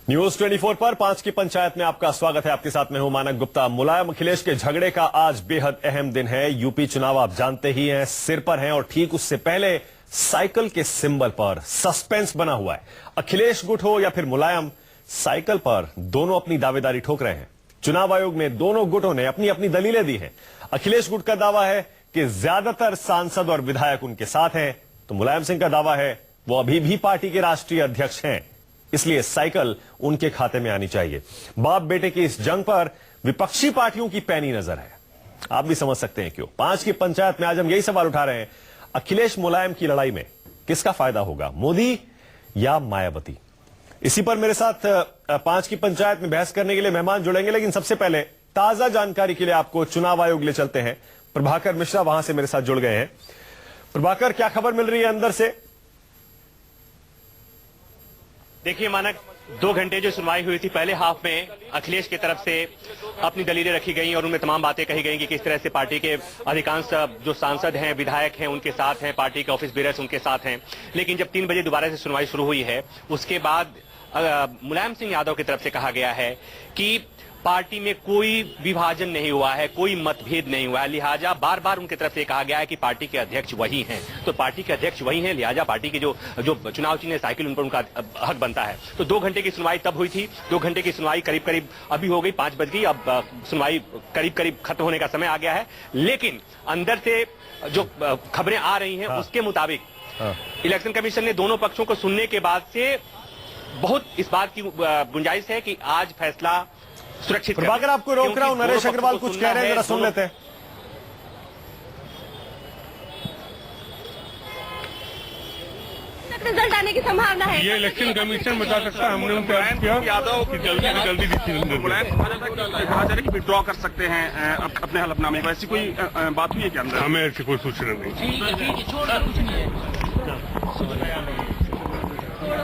News 24 पर 5 की पंचायत में आपका स्वागत है। आपके साथ मैं हूं मानक गुप्ता। मुलायम अखिलेश के झगड़े का आज बेहद अहम दिन है। यूपी चुनाव आप जानते ही हैं, सिर पर हैं और ठीक उससे पहले साइकिल के सिंबल पर सस्पेंस बना हुआ है। अखिलेश गुट हो या फिर मुलायम, साइकिल पर दोनों अपनी दावेदारी ठोक रहे हैं। चुनाव आयोग में दोनों गुटों ने अपनी अपनी दलीलें दी हैं। अखिलेश गुट का दावा है कि ज्यादातर सांसद और विधायक उनके साथ हैं, तो मुलायम सिंह का दावा है वो अभी भी पार्टी के राष्ट्रीय अध्यक्ष हैं, इसलिए साइकिल उनके खाते में आनी चाहिए। बाप बेटे की इस जंग पर विपक्षी पार्टियों की पैनी नजर है। आप भी समझ सकते हैं क्यों। 5 की पंचायत में आज हम यही सवाल उठा रहे हैं, अखिलेश मुलायम की लड़ाई में किसका फायदा होगा, मोदी या मायावती। इसी पर मेरे साथ 5 की पंचायत में बहस करने के लिए मेहमान जुड़ेंगे, लेकिन सबसे पहले ताजा जानकारी के लिए आपको चुनाव आयोग ले चलते हैं। प्रभाकर मिश्रा वहां से मेरे साथ जुड़ गए हैं। प्रभाकर, क्या खबर मिल रही है अंदर से? देखिए मानक, 2 घंटे जो सुनवाई हुई थी, पहले हाफ में अखिलेश की तरफ से अपनी दलीलें रखी गई और उनमें तमाम बातें कही गई कि किस तरह से पार्टी के अधिकांश जो सांसद हैं, विधायक हैं, उनके साथ हैं, पार्टी के ऑफिस बेरर्स उनके साथ हैं। लेकिन जब 3 बजे दोबारा से सुनवाई शुरू हुई है, उसके बाद मुलायम सिंह यादव की तरफ से कहा गया है कि पार्टी में कोई विभाजन नहीं हुआ है, कोई मतभेद नहीं हुआ है, लिहाजा बार बार उनकी तरफ से कहा गया है कि पार्टी के अध्यक्ष वही हैं। तो पार्टी के अध्यक्ष वही हैं, लिहाजा पार्टी के जो चुनाव चिन्ह साइकिल, उन पर उनका हक बनता है। तो 2 घंटे की सुनवाई तब हुई थी। 2 घंटे की सुनवाई करीब करीब अभी हो गई, 5 बज गई। अब सुनवाई करीब करीब खत्म होने का समय आ गया है। लेकिन अंदर से जो खबरें आ रही हैं, उसके मुताबिक इलेक्शन कमीशन ने दोनों पक्षों को सुनने के बाद से बहुत इस बात की गुंजाइश है कि आज फैसला सुरक्षित। प्रभाकर, आपको रोक रहा हूं, नरेश अग्रवाल कुछ कह रहे हैं, जरा सुन लेते हैं। रिजल्ट आने की संभावना है। ये इलेक्शन कमीशन बता सकता है। हमने उनको यादव की जल्दी से जल्दी कहा जा रहा है कि विड्रॉ कर सकते हैं अपने हलफनामे को, ऐसी कोई बात हुई है क्या अंदर? हमें ऐसी कोई सूचना नहीं।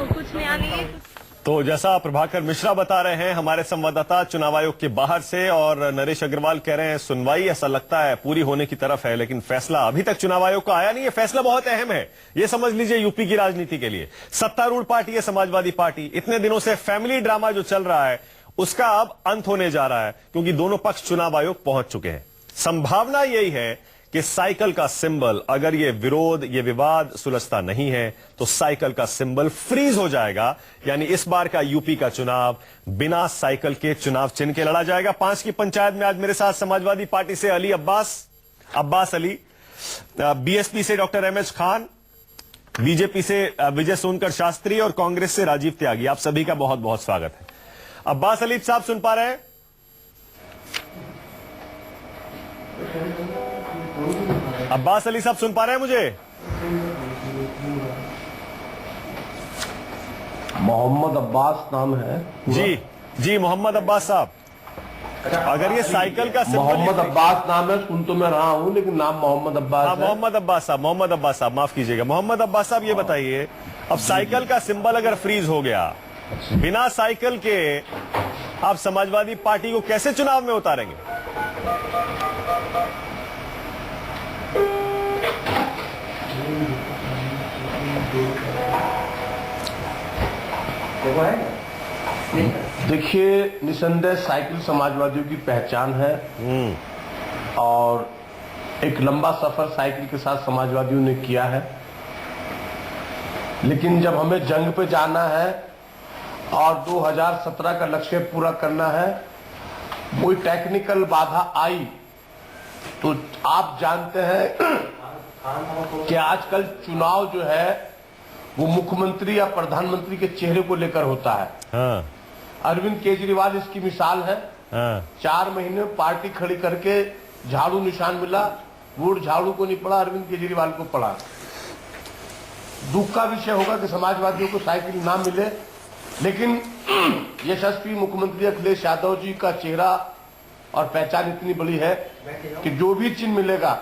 कुछ नया नहीं। तो जैसा प्रभाकर मिश्रा बता रहे हैं, हमारे संवाददाता चुनाव आयोग के बाहर से, और नरेश अग्रवाल कह रहे हैं सुनवाई ऐसा लगता है पूरी होने की तरफ है, लेकिन फैसला अभी तक चुनाव आयोग का आया नहीं है। फैसला बहुत अहम है, ये समझ लीजिए यूपी की राजनीति के लिए। सत्तारूढ़ पार्टी है समाजवादी पार्टी, इतने दिनों से फैमिली ड्रामा जो चल रहा है उसका अब अंत होने जा रहा है, क्योंकि दोनों पक्ष चुनाव आयोग पहुंच चुके हैं। संभावना यही है कि साइकिल का सिंबल, अगर ये विरोध, ये विवाद सुलझता नहीं है, तो साइकिल का सिंबल फ्रीज हो जाएगा। यानी इस बार का यूपी का चुनाव बिना साइकिल के चुनाव चिन्ह के लड़ा जाएगा। 5 की पंचायत में आज मेरे साथ समाजवादी पार्टी से अली अब्बास अली, बीएसपी से डॉक्टर MS खान, बीजेपी से विजय सोनकर शास्त्री और कांग्रेस से राजीव त्यागी। आप सभी का बहुत बहुत स्वागत है। अब्बास अली साहब, सुन पा रहे हैं? अब्बास अली साहब, सुन पा रहे हैं मुझे? मोहम्मद अब्बास नाम है जी मोहम्मद अब्बास साहब, अगर ये साइकिल का सिंबल, मोहम्मद अब्बास नाम है, सुन तो मैं रहा हूं, लेकिन नाम मोहम्मद अब्बास है। मोहम्मद अब्बास साहब माफ कीजिएगा। मोहम्मद अब्बास साहब, ये बताइए, अब साइकिल का सिंबल अगर फ्रीज हो गया, बिना साइकिल के आप समाजवादी पार्टी को कैसे चुनाव में उतारेंगे? देखिए, निसंदेह साइकिल समाजवादियों की पहचान है और एक लंबा सफर साइकिल के साथ समाजवादियों ने किया है। लेकिन जब हमें जंग पे जाना है और 2017 का लक्ष्य पूरा करना है, कोई टेक्निकल बाधा आई तो आप जानते हैं कि आजकल चुनाव जो है वो मुख्यमंत्री या प्रधानमंत्री के चेहरे को लेकर होता है। अरविंद केजरीवाल इसकी मिसाल है। 4 महीने पार्टी खड़ी करके झाड़ू निशान मिला, वोट झाड़ू को नहीं पड़ा, अरविंद केजरीवाल को पड़ा। दुख का विषय होगा कि समाजवादियों को साइकिल ना मिले, लेकिन यशस्वी मुख्यमंत्री अखिलेश यादव जी का चेहरा और पहचान इतनी बड़ी है कि जो भी चिन्ह मिलेगा,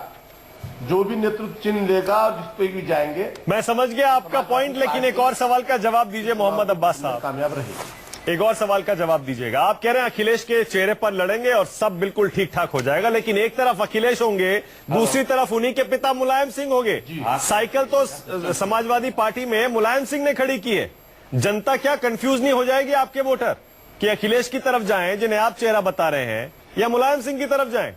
जो भी नेतृत्व चिन्ह लेगा और जिस पे भी जाएंगे। मैं समझ गया आपका पॉइंट, लेकिन एक और सवाल का जवाब दीजिए मोहम्मद अब्बास साहब। कामयाब रहेगी। एक और सवाल का जवाब दीजिएगा। आप कह रहे हैं अखिलेश के चेहरे पर लड़ेंगे और सब बिल्कुल ठीक ठाक हो जाएगा, लेकिन एक तरफ अखिलेश होंगे, दूसरी तरफ उन्हीं के पिता मुलायम सिंह होंगे। साइकिल तो समाजवादी पार्टी में मुलायम सिंह ने खड़ी की है, जनता क्या कंफ्यूज नहीं हो जाएगी आपके वोटर कि अखिलेश की तरफ जाएं जिन्हें आप चेहरा बता रहे हैं, या मुलायम सिंह की तरफ जाएं?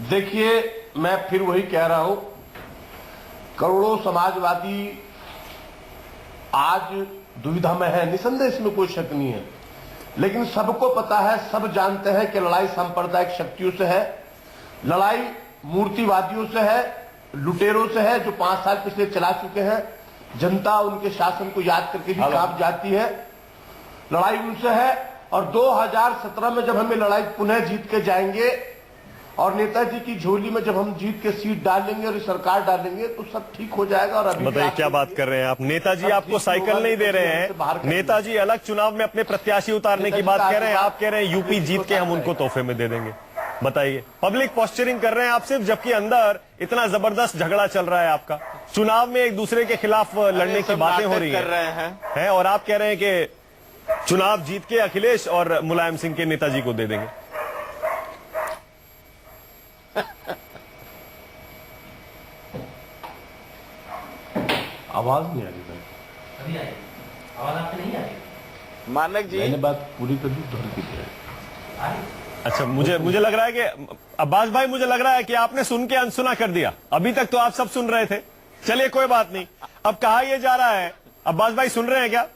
देखिए मैं फिर वही कह रहा हूं, करोड़ों समाजवादी आज दुविधा में है, निसंदेह इसमें कोई शक नहीं है। लेकिन सबको पता है, सब जानते हैं कि लड़ाई सांप्रदायिक शक्तियों से है, लड़ाई मूर्तिवादियों से है, लुटेरों से है, जो 5 साल पिछले चला चुके हैं। जनता उनके शासन को याद करके भी कांप जाती है। लड़ाई उनसे है, और 2017 में जब हमें लड़ाई पुनः जीत के जाएंगे और नेताजी की झोली में जब हम जीत के सीट डालेंगे और सरकार डालेंगे तो सब ठीक हो जाएगा। और अभी बताइए क्या बात कर रहे हैं आप? नेताजी आपको साइकिल नहीं दे रहे हैं, नेताजी अलग चुनाव में अपने प्रत्याशी उतारने की बात कह रहे हैं, आप कह रहे हैं यूपी जीत के हम उनको तोहफे में दे देंगे। बताइए, पब्लिक पोस्चरिंग कर रहे हैं आप सिर्फ, जबकि अंदर इतना जबरदस्त झगड़ा चल रहा है आपका। चुनाव में एक दूसरे के खिलाफ लड़ने की बातें हो रही हैं, और आप कह रहे हैं कि चुनाव जीत के अखिलेश और मुलायम सिंह के नेताजी को दे देंगे। आवाज नहीं आ रही है, आवाज आपकी नहीं आ रही? मानक जी, मैंने बात पूरी कर दी, दोहरी की है। अच्छा, मुझे लग रहा है कि अब्बास भाई, मुझे लग रहा है कि आपने सुन के अनसुना कर दिया। अभी तक तो आप सब सुन रहे थे। चलिए कोई बात नहीं। अब कहा यह जा रहा है, अब्बास भाई सुन रहे हैं क्या?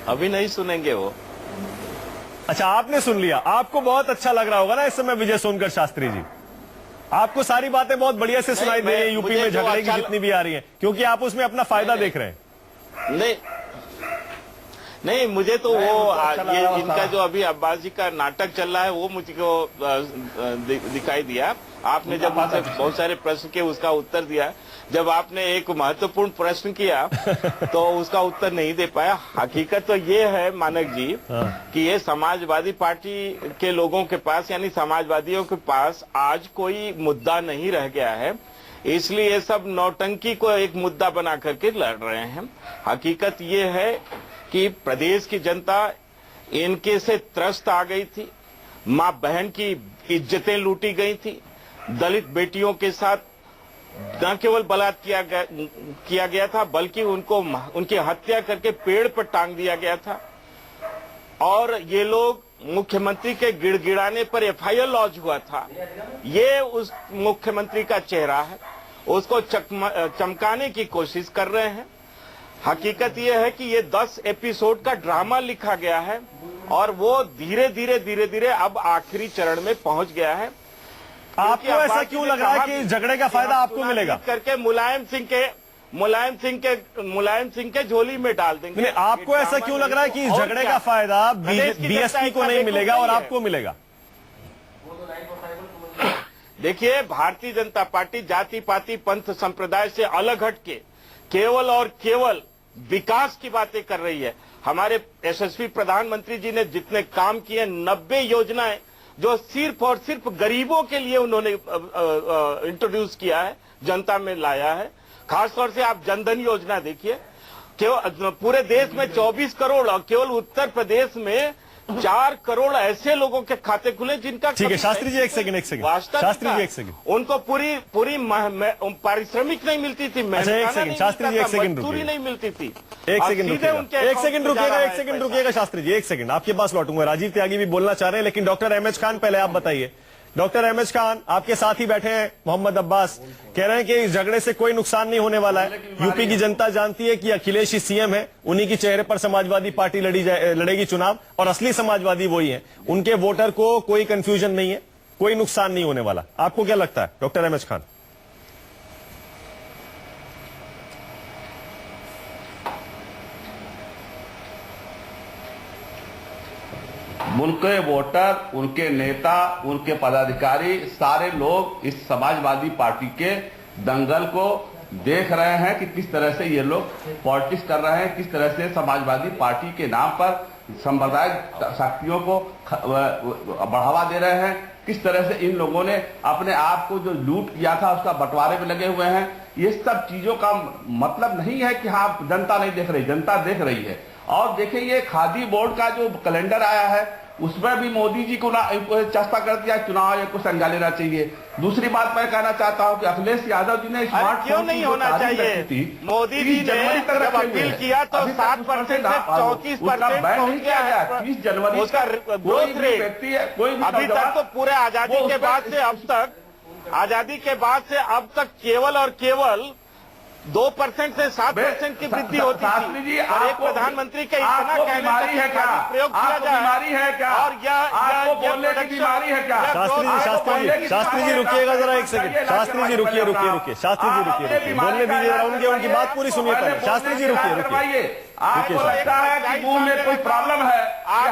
अभी नहीं सुनेंगे वो। अच्छा, आपने सुन लिया, आपको बहुत अच्छा लग रहा होगा ना इस समय विजय सोनकर शास्त्री जी। आपको सारी बातें बहुत बढ़िया से सुनाई दे रही है, यूपी में झगड़े की जितनी भी आ रही हैं, क्योंकि आप उसमें अपना फायदा देख रहे हैं। नहीं, मुझे तो वो ये इनका जो अभी अब्बास जी का नाटक चल रहा है वो मुझको दिखाई दिया। आपने जब मुझसे बहुत सारे प्रश्न किए उसका उत्तर दिया, जब आपने एक महत्वपूर्ण प्रश्न किया तो उसका उत्तर नहीं दे पाया। हकीकत तो ये है मानक जी कि ये समाजवादी पार्टी के लोगों के पास, यानी समाजवादियों के पास आज कोई मुद्दा नहीं रह गया है, इसलिए ये सब नौटंकी को एक मुद्दा बना करके लड़ रहे हैं। हकीकत ये है कि प्रदेश की जनता इनके से त्रस्त आ गई थी, मां बहन की इज्जतें लूटी गई थी, दलित बेटियों के साथ न केवल बलात्कार किया गया था बल्कि उनकी हत्या करके पेड़ पर टांग दिया गया था, और ये लोग मुख्यमंत्री के गिड़गिड़ाने पर एफआईआर लॉन्च हुआ था। ये उस मुख्यमंत्री का चेहरा है, उसको चमकाने की कोशिश कर रहे हैं। हकीकत यह है कि ये 10 एपिसोड का ड्रामा लिखा गया है और वो धीरे धीरे अब आखिरी चरण में पहुंच गया है। आपको ऐसा क्यों लग रहा है कि झगड़े का फायदा आपको मिलेगा? करके मुलायम सिंह के झोली में डाल देंगे। आपको ऐसा क्यों लग रहा है कि झगड़े का फायदा बीएसपी को नहीं मिलेगा और आपको मिलेगा? देखिए, भारतीय जनता पार्टी जाति पाति पंथ संप्रदाय से अलग हटके केवल और केवल विकास की बातें कर रही है। हमारे यशस्वी प्रधानमंत्री जी ने जितने काम किए, 90 योजनाएं जो सिर्फ और सिर्फ गरीबों के लिए उन्होंने इंट्रोड्यूस किया है, जनता में लाया है। खासतौर से आप जनधन योजना देखिए, केवल पूरे देश में 24 करोड़ और केवल उत्तर प्रदेश में 4 करोड़ ऐसे लोगों के खाते खुले जिनका। ठीक है शास्त्री जी, एक सेकंड शास्त्री जी, एक सेकंड। उनको पूरी पारिश्रमिक नहीं मिलती थी, शास्त्री जी, एक सेकंड मजदूरी नहीं मिलती थी। एक सेकंड रुकिएगा शास्त्री जी, एक सेकंड, आपके पास लौटूंगा। राजीव त्यागी भी बोलना चाह रहे हैं, लेकिन डॉक्टर अहमद खान पहले आप बताइए। डॉक्टर अहमद खान, आपके साथ ही बैठे हैं मोहम्मद अब्बास, कह रहे हैं कि इस झगड़े से कोई नुकसान नहीं होने वाला है। यूपी की जनता जानती है कि अखिलेश ही सीएम है, उन्हीं के चेहरे पर समाजवादी पार्टी लड़ेगी चुनाव, और असली समाजवादी वही है। उनके वोटर को कोई कंफ्यूजन नहीं है, कोई नुकसान नहीं होने वाला। आपको क्या लगता है डॉक्टर अहमद खान? उनके वोटर, उनके नेता, उनके पदाधिकारी, सारे लोग इस समाजवादी पार्टी के दंगल को देख रहे हैं कि किस तरह से ये लोग पॉलिटिक्स कर रहे हैं, किस तरह से समाजवादी पार्टी के नाम पर सांप्रदायिक शक्तियों को बढ़ावा दे रहे हैं, किस तरह से इन लोगों ने अपने आप को जो लूट किया था उसका बंटवारे में लगे हुए हैं। ये सब चीजों का मतलब नहीं है कि हाँ जनता नहीं देख रही, जनता देख रही है। और देखिए ये खादी बोर्ड का जो कैलेंडर आया है उसमें भी मोदी जी को चस्पा कर दिया, चुनाव आयोग को संज्ञान लेना चाहिए। दूसरी बात मैं कहना चाहता हूं कि अखिलेश यादव जी ने स्मार्ट क्यों नहीं होना चाहिए? मोदी जी ने जब अपील किया तो 7% से 34% पहुंच गया 30 जनवरी उसका ग्रोथ रेट। व्यक्ति है कोई अभी तक तो पूरे आजादी के बाद से अब तक केवल और केवल 2% से 7% की वृद्धि होती थी। और एक प्रधानमंत्री के इतना कहने है क्या प्रयोग किया जाए बीमारी है क्या और यह बोलने की बीमारी है क्या? शास्त्री जी रुकिएगा जरा एक सेकंड। शास्त्री जी रुकिए। शास्त्री जी रुकिए, बोलने दीजिए जरा, उनकी बात पूरी सुनिए पहले। शास्त्री जी रुकिए। आपको लगता है कि मुंह में कोई प्रॉब्लम है?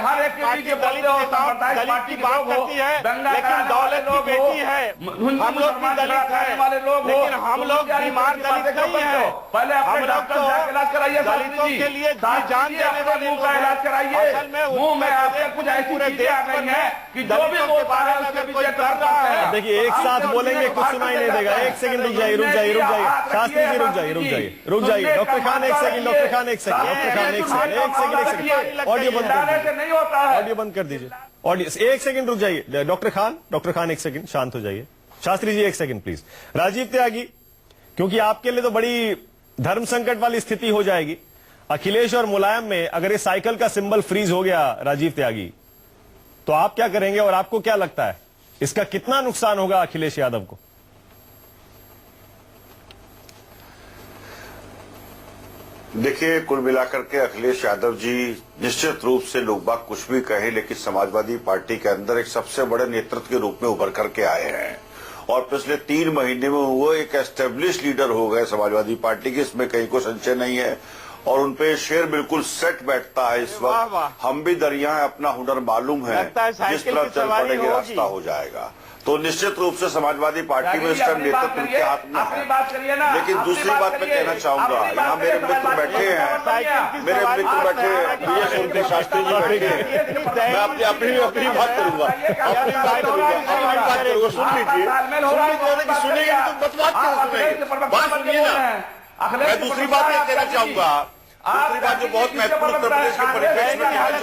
हर एक के पीछे दलित की बात करती है, लेकिन दौलत की बेटी है। हम लोग भी दलित हैं, लेकिन हम लोग बीमार दलित नहीं है। पहले हम लोग तो इलाज कराइए, दलितों के लिए जान देने वाले मुंह का इलाज कराइए। असल में मुंह में आपके कुछ ऐसी चीजें आ गई हैं कि जो भी बोल पा रहे हैं उसके पीछे कर रहा है। देखिए एक साथ बोलेंगे कुछ सुनाई नहीं देगा। एक सेकंड रुक जाइए। शास्त्री जी रुक जाइए। डॉक्टर खान एक सेकंड। ऑडियो बंद कर दीजिए। ऑडियो एक सेकंड रुक जाइए। डॉक्टर खान एक सेकंड शांत हो जाइए। शास्त्री जी एक सेकंड प्लीज। राजीव त्यागी, क्योंकि आपके लिए तो बड़ी धर्म संकट वाली स्थिति हो जाएगी। अखिलेश और मुलायम में अगर ये साइकिल का सिंबल फ्रीज हो गया राजीव त्यागी, तो आप क्या करेंगे और आपको क्या लगता है इसका कितना नुकसान होगा अखिलेश यादव को? देखिए, कुल मिलाकर के अखिलेश यादव जी निश्चित रूप से लोग बाग कुछ भी कहें, लेकिन समाजवादी पार्टी के अंदर एक सबसे बड़े नेतृत्व के रूप में उभर करके आए हैं और पिछले 3 महीने में वो एक एस्टेब्लिश लीडर हो गए समाजवादी पार्टी के। इसमें कहीं कोई संशय नहीं है और उनपे शेर बिल्कुल सेट बैठता है इस वक्त। हम भी दरिया है, अपना हुनर मालूम है, जिस तरफ चल पड़ेंगे रास्ता हो जाएगा। तो निश्चित रूप से समाजवादी पार्टी में इसका नेतृत्व उनके हाथ में है। लेकिन दूसरी बात मैं कहना चाहूंगा, यहाँ मेरे मित्र बैठे हैं, उनके शास्त्री जी बैठे हैं। मैं अपनी बात करूंगा। सुन लीजिए, सुनिएगा तो बात सुनिए ना। मैं दूसरी बात ये कहना चाहूंगा, दूसरी बात जो बहुत महत्वपूर्ण उत्तर प्रदेश के परिप्रेक्ष्य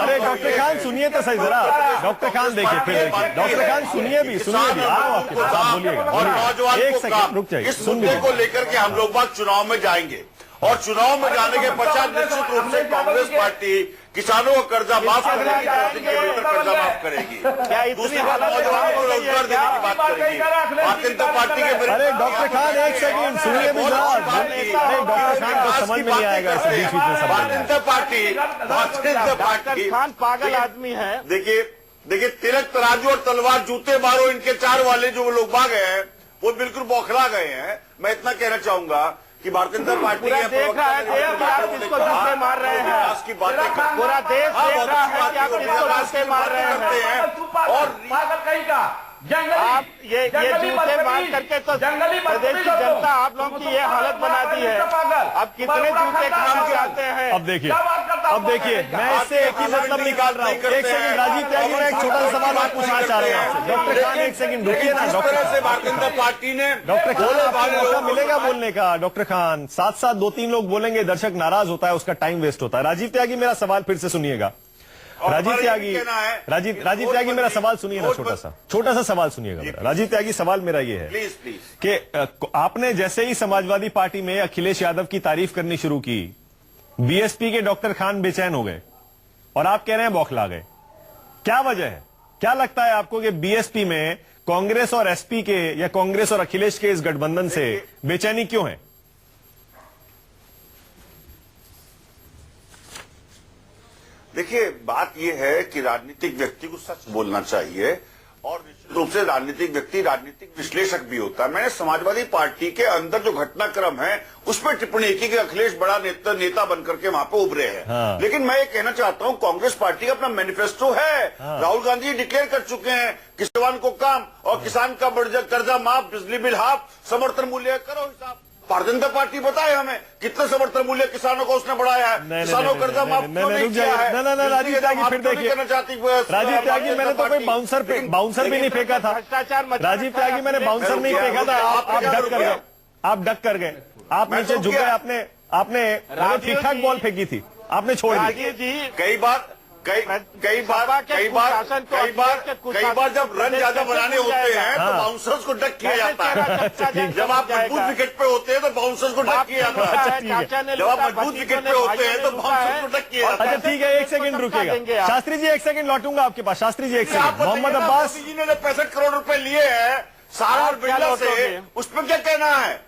में। डॉक्टर खान सुनिए तो सही जरा। डॉक्टर खान देखिए, फिर डॉक्टर खान सुनिए भी आओ आपके साथ बोलिएगा। और नौजवान को काम, इस मुद्दे को लेकर के हम लोग बात चुनाव में जाएंगे और चुनाव में जाने के पश्चात निश्चित रूप से कांग्रेस पार्टी किसानों का कर्जा माफ करेगी, कर्जा माफ करेगी। दूसरी बात, नौजवानों को रोजगार देने की बात करेगी। भारतीय जनता पार्टी के अरे डॉक्टर खान एक सेकंड सुनिए भी जरा। डॉक्टर खान को समझ में नहीं आएगा ऐसे बीच में सब। भारतीय जनता पार्टी खान पागल आदमी है। देखिए तिलक तराजू और तलवार जूते मारो, इनके 4 वाले जो लोग भाग गए हैं वो बिल्कुल बौखला गए हैं। मैं इतना कहना चाहूंगा कि भारतीय जनता पार्टी देख रहा है कि आप किसको जूते मार रहे हैं। की बातें पूरा देश देख रहा है कि आप किसको जूते मार रहे हैं। और पागल कहीं का आप ये जूते मार करके तो प्रदेश की जनता आप लोगों की ये हालत बना दी है। अब कितने जूते खाना चाहते हैं? अब देखिए मैं इससे एक ही मतलब निकाल रहा हूँ। एक सेकंड राजीव त्यागी, मैं एक छोटा सा सवाल आप पूछना चाह रहे हैं। डॉक्टर खान एक सेकंड रुकिए ना। डॉक्टर से भारतीय जनता पार्टी ने डॉक्टर खान मौका मिलेगा बोलने का। डॉक्टर खान साथ 2-3 लोग बोलेंगे, दर्शक नाराज होता है, उसका टाइम वेस्ट होता है। राजीव त्यागी मेरा सवाल फिर से सुनिएगा। राजीव त्यागी मेरा सवाल सुनिए ना। छोटा सा सवाल सुनिएगा मेरा। राजीव त्यागी सवाल मेरा ये है कि आपने जैसे ही समाजवादी पार्टी में अखिलेश यादव की तारीफ करनी शुरू की, बीएसपी के डॉक्टर खान बेचैन हो गए और आप कह रहे हैं बौखला गए। क्या वजह है? क्या लगता है आपको कि बीएसपी में कांग्रेस और एसपी के या कांग्रेस और अखिलेश के इस गठबंधन से बेचैनी क्यों है? देखिए, बात यह है कि राजनीतिक व्यक्ति को सच बोलना चाहिए और निश्चित रूप से राजनीतिक व्यक्ति राजनीतिक विश्लेषक भी होता है। मैंने समाजवादी पार्टी के अंदर जो घटनाक्रम है उस पर टिप्पणी की कि अखिलेश बड़ा नेता बनकर के वहां पे उभरे हैं। हाँ। लेकिन मैं ये कहना चाहता हूं, कांग्रेस पार्टी का अपना मैनिफेस्टो है। हाँ। राहुल गांधी डिक्लेयर कर चुके हैं, किसान को काम और किसान का कर्जा माफ, बिजली बिल हाफ, समर्थन मूल्य करो हिसाब। भारतीय जनता पार्टी बताए हमें कितना समर्थन मूल्य किसानों को उसने बढ़ाया है, किसानों का कर्जा माफ नहीं किया है। राजीव त्यागी फिर देखिए, राजीव त्यागी मैंने तो कोई बाउंसर भी नहीं फेंका था। राजीव त्यागी मैंने बाउंसर नहीं फेंका था। आप डक कर गए, आप नीचे झुक गए। आपने ठीक ठाक बॉल फेंकी थी। आपने छोड़ दी। राजीव जी कई बार जब रन ज्यादा बनाने होते हैं तो बाउंसर्स को डक किया जाता है। जब आप मजबूत विकेट पे होते हैं तो बाउंसर्स को डक किया जाता है। जब आप मजबूत विकेट पे होते हैं तो बाउंसर्स को डक किया जाता है। अच्छा ठीक है, एक सेकंड रुकिएगा शास्त्री जी, एक सेकंड लौटूंगा आपके पास। शास्त्री जी एक सेकंड, मोहम्मद अब्बास जी ने 65 करोड़ रुपए लिए हैं सारा और बिरला से, उस पर क्या कहना है?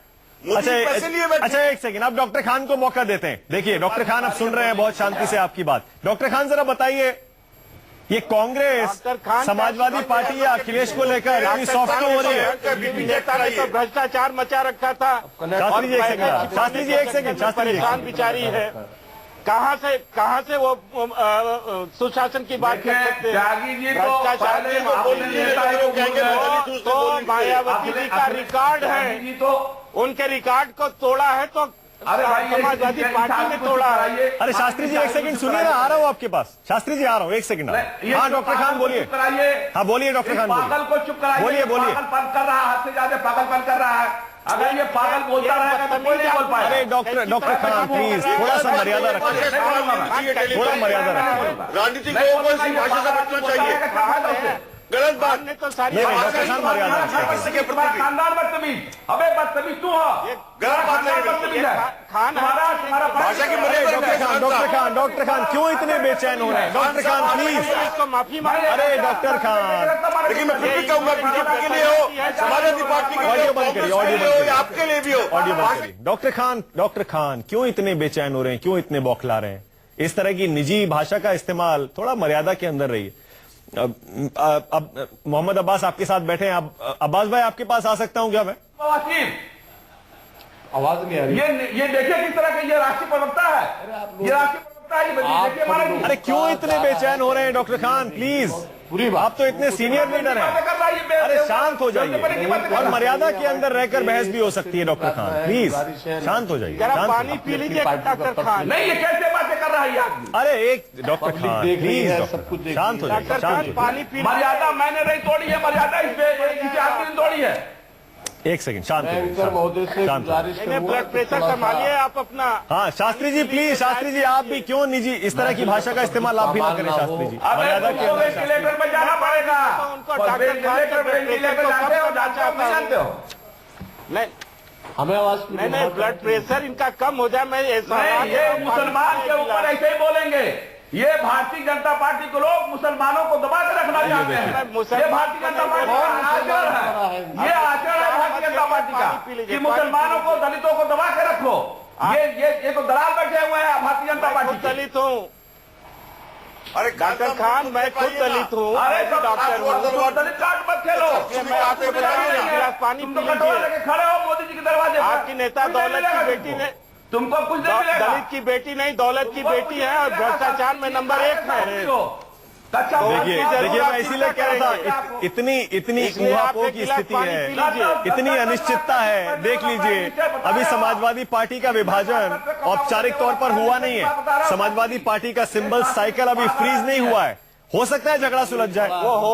अच्छा एक सेकंड, आप डॉक्टर खान को मौका देते हैं। देखिए डॉक्टर खान, आप सुन रहे हैं बहुत शांति से आपकी बात। डॉक्टर खान जरा बताइए, ये कांग्रेस समाजवादी पार्टी या अखिलेश को लेकर इतनी सॉफ्ट क्यों हो रही है? नेता ने तो भ्रष्टाचार मचा रखा था। शास्त्री जी एक सेकंड, शास्त्री जी एक सेकंड, शास्त्री जी परेशान बिचारी है। कहाँ से वो सुशासन की बात कर सकते हैं? भ्रष्टाचार तो मायावती जी का रिकॉर्ड है, उनके रिकॉर्ड को तोड़ा है तो समाजवादी पार्टी ने तोड़ा है। अरे शास्त्री जी एक सेकंड सुनिए ना, आ रहा हूँ आपके पास। शास्त्री जी आ रहा हूँ, एक सेकंड। हाँ डॉक्टर खान बोलिए। हाँ बोलिए डॉक्टर खान, पागल को चुप कराइए। बोलिए बोलिए। पागलपन कर रहा है, हद से ज्यादा पागलपन कर रहा है। अगर ये पागल बोलता रहेगा तो कोई नहीं बोल पाएगा। अरे डॉक्टर खान प्लीज थोड़ा सा मर्यादा रखिए, थोड़ा मर्यादा रखिए। राजनीतिक लोगों को इसी भाषा से बचना चाहिए। गलत बात ने तो सारी डॉक्टर खान मर्यादा रखिए। खानदान बदतमीज, अबे बदतमीज तू हो। गलत बात नहीं है। खान भाषा की मर्यादा। डॉक्टर खान क्यों इतने बेचैन हो रहे हैं? डॉक्टर खान प्लीज इसको माफी मांगे। अरे डॉक्टर खान, लेकिन मैं फिर भी कहूंगा बीजेपी के लिए हो, समाजवादी पार्टी के लिए ऑडियो हो, बंद करिए, कांग्रेस ऑडियो के लिए हो या आपके लिए भी हो। ऑडियो बंद करिए। डॉक्टर खान क्यों इतने बेचैन हो रहे हैं, क्यों इतने बौखला रहे हैं? इस तरह की निजी भाषा का इस्तेमाल थोड़ा मर्यादा के अंदर रहिए। अब मोहम्मद अब्बास आपके साथ बैठे हैं। अब्बास भाई आपके पास आ सकता हूं क्या मैं? आवाज नहीं आ रही। ये देखिए किस तरह का ये राष्ट्रीय प्रवक्ता है। ये राष्ट्रीय प्रवक्ता है, ये देखिए हमारा। अरे क्यों इतने बेचैन हो रहे हैं डॉक्टर खान प्लीज? आप तो इतने सीनियर लीडर हैं। अरे शांत हो जाइए, और मर्यादा के अंदर रहकर बहस भी हो सकती है। डॉक्टर खान प्लीज शांत हो जाइए। पानी पी लीजिए डॉक्टर खान। नहीं, ये कैसे बातें कर रहा है ये आदमी? अरे एक डॉक्टर खान प्लीज शांत हो जाइए। पानी पी। मर्यादा मैंने नहीं तोड़ी है, मर्यादा इस आदमी ने तोड़ी है। एक सेकंड शांत हो जाइए, महोदय से शांत हो जाइए। गुजारिश करूंगा ब्लड प्रेशर संभालिए आप अपना। हाँ शास्त्री जी प्लीज, शास्त्री जी आप भी क्यों निजी इस तरह की भाषा का इस्तेमाल आप भी ना करें शास्त्री जी। मर्यादा के अंदर वेंटिलेटर में जाना पड़ेगा। उनको वेंटिलेटर जाते हो? नहीं हमें आवाज नहीं, ब्लड प्रेशर इनका कम हो जाए। मैं ऐसा ये मुसलमान के ऊपर ऐसे ही बोलेंगे। ये भारतीय जनता पार्टी को लोग मुसलमानों को दबा के रखना चाहते हैं। ये भारतीय जनता पार्टी का आचरण है। ये आचरण है भारतीय जनता पार्टी का कि मुसलमानों को, दलितों को दबा के रखो। ये तो दलाल बैठे हुए हैं भारतीय जनता पार्टी। दलित हूँ। अरे डॉक्टर खान, मैं खुद दलित हूँ। अरे डॉक्टर हूँ। दलित कार्ड मत खेलो। मैं आपको बता रहा हूँ, गिलास पानी पी लीजिए। खड़े हो मोदी जी के दरवाजे। आपकी नेता दौलत की बेटी ने, तुमको कुछ नहीं मिलेगा। दलित की बेटी नहीं, दौलत की बेटी है और भ्रष्टाचार में नंबर 1 है। देखिए मैं इसीलिए कह रहा था, इतनी ऊहापोह की स्थिति है, इतनी अनिश्चितता है। देख लीजिए अभी समाजवादी पार्टी का विभाजन औपचारिक तौर पर हुआ नहीं है। समाजवादी पार्टी का सिंबल साइकिल अभी फ्रीज नहीं हुआ है। हो सकता है झगड़ा सुलझ जाए,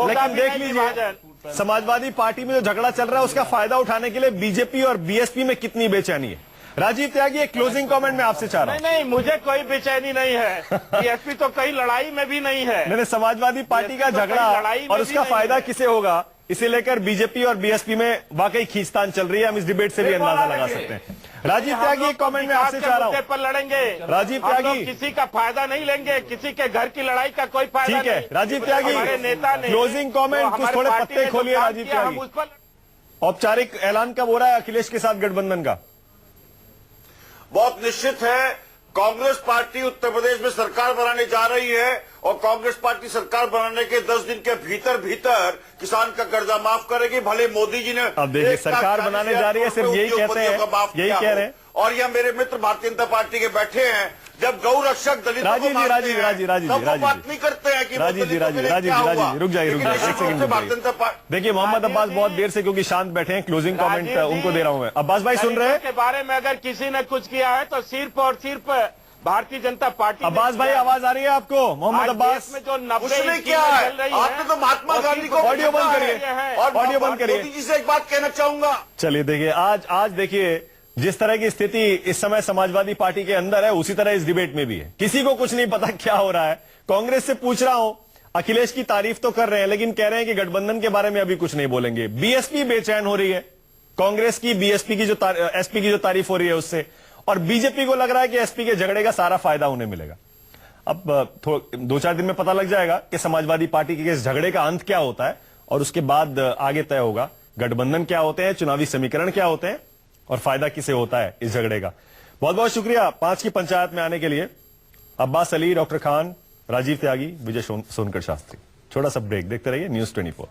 लेकिन देख लीजिए समाजवादी पार्टी में जो झगड़ा चल रहा है उसका फायदा उठाने के लिए बीजेपी और बीएसपी में कितनी बेचैनी है। राजीव त्यागी एक क्लोजिंग कमेंट में आपसे चाह रहा हूं। नहीं, मुझे कोई बेचैनी नहीं है। बीएसपी तो कई लड़ाई में भी नहीं है। मैंने समाजवादी पार्टी का झगड़ा और उसका फायदा किसे होगा इसे लेकर बीजेपी और बीएसपी में वाकई खींचतान चल रही है। हम इस डिबेट से भी अंदाजा लगा सकते हैं। राजीव त्यागी एक कमेंट में आपसे चाह रहा हूं। पर लड़ेंगे राजीव त्यागी, किसी का फायदा नहीं लेंगे, किसी के घर की लड़ाई का कोई फायदा नहीं। ठीक है राजीव त्यागी, नेता ने क्लोजिंग कमेंट कुछ थोड़े पत्ते खोलिए राजीव त्यागी। औपचारिक ऐलान कब हो रहा है अखिलेश के साथ गठबंधन का? बहुत निश्चित है, कांग्रेस पार्टी उत्तर प्रदेश में सरकार बनाने जा रही है और कांग्रेस पार्टी सरकार बनाने के 10 दिन के भीतर भीतर किसान का कर्जा माफ करेगी। भले मोदी जी ने अब देखिए सरकार बनाने जा रही है, सिर्फ यही कहते हैं, यही कह रहे हैं। और यह मेरे मित्र भारतीय जनता पार्टी के बैठे हैं, जब गौ रक्षक दलितों को मारते हैं तब वो बात नहीं करते हैं कि राजीव जी रुक जाइए एक सेकंड। देखिए मोहम्मद अब्बास बहुत देर से क्योंकि शांत बैठे हैं, क्लोजिंग कमेंट उनको दे रहा हूं मैं। अब्बास भाई सुन रहे हैं? के बारे में अगर किसी ने कुछ किया है तो सिर्फ और सिर्फ भारतीय जनता पार्टी। अब्बास भाई आवाज आ रही है आपको? मोहम्मद अब्बास में जो 90 क्या है, आपने तो महात्मा गांधी को ऑडियो बंद करिए, और ऑडियो बंद करिए। मोदी जी से एक बात कहना चाहूंगा। चलिए देखिए आज देखिए जिस तरह की स्थिति इस समय समाजवादी पार्टी के अंदर है, उसी तरह इस डिबेट में भी है। किसी को कुछ नहीं पता क्या हो रहा है। कांग्रेस से पूछ रहा हूं, अखिलेश की तारीफ तो कर रहे हैं, लेकिन कह रहे हैं कि गठबंधन के बारे में अभी कुछ नहीं बोलेंगे। बीएसपी बेचैन हो रही है कांग्रेस की, बीएसपी की एसपी की जो तारीफ हो रही है उससे, और बीजेपी को लग रहा है कि एसपी के झगड़े का सारा फायदा उन्हें मिलेगा। अब 2-4 दिन में पता लग जाएगा कि समाजवादी पार्टी के इस झगड़े का अंत क्या होता है, और उसके बाद आगे तय होगा गठबंधन क्या होते हैं, चुनावी समीकरण क्या होते हैं, और फायदा किसे होता है इस झगड़े का। बहुत बहुत शुक्रिया 5 की पंचायत में आने के लिए अब्बास अली, डॉक्टर खान, राजीव त्यागी, विजय सोनकर शास्त्री। छोटा सा ब्रेक, देखते रहिए न्यूज़ 24।